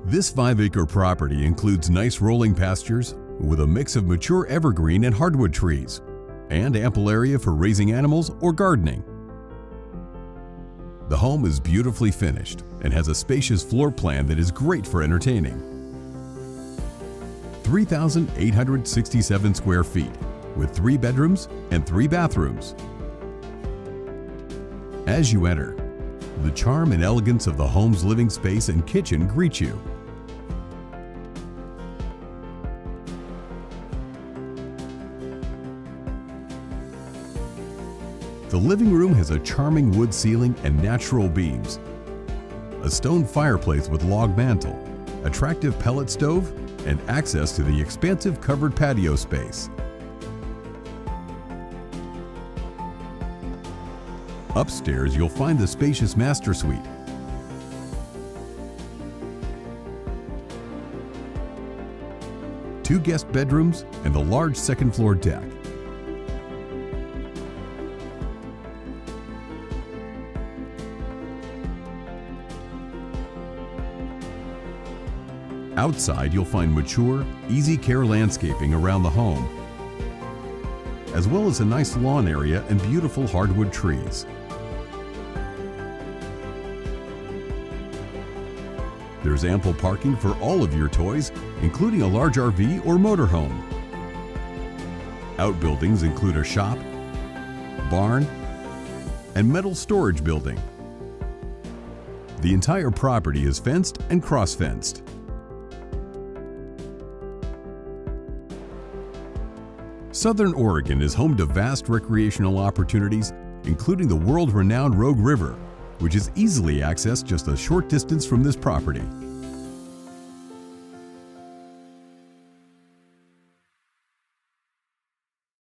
This 5-acre property includes nice rolling pastures with a mix of mature evergreen and hardwood trees, and ample area for raising animals or gardening. The home is beautifully finished and has a spacious floor plan that is great for entertaining. 3,867 square feet with 3 bedrooms and 3 bathrooms. As you enter, the charm and elegance of the home's living space and kitchen greet you. The living room has a charming wood ceiling and natural beams, a stone fireplace with log mantel, attractive pellet stove, and access to the expansive covered patio space. Upstairs, you'll find the spacious master suite. Two guest bedrooms and the large second-floor deck. Outside, you'll find mature, easy care landscaping around the home, as well as a nice lawn area and beautiful hardwood trees. There's ample parking for all of your toys, including a large RV or motorhome. Outbuildings include a shop, barn, and metal storage building. The entire property is fenced and cross-fenced. Southern Oregon is home to vast recreational opportunities, including the world-renowned Rogue River, which is easily accessed just a short distance from this property.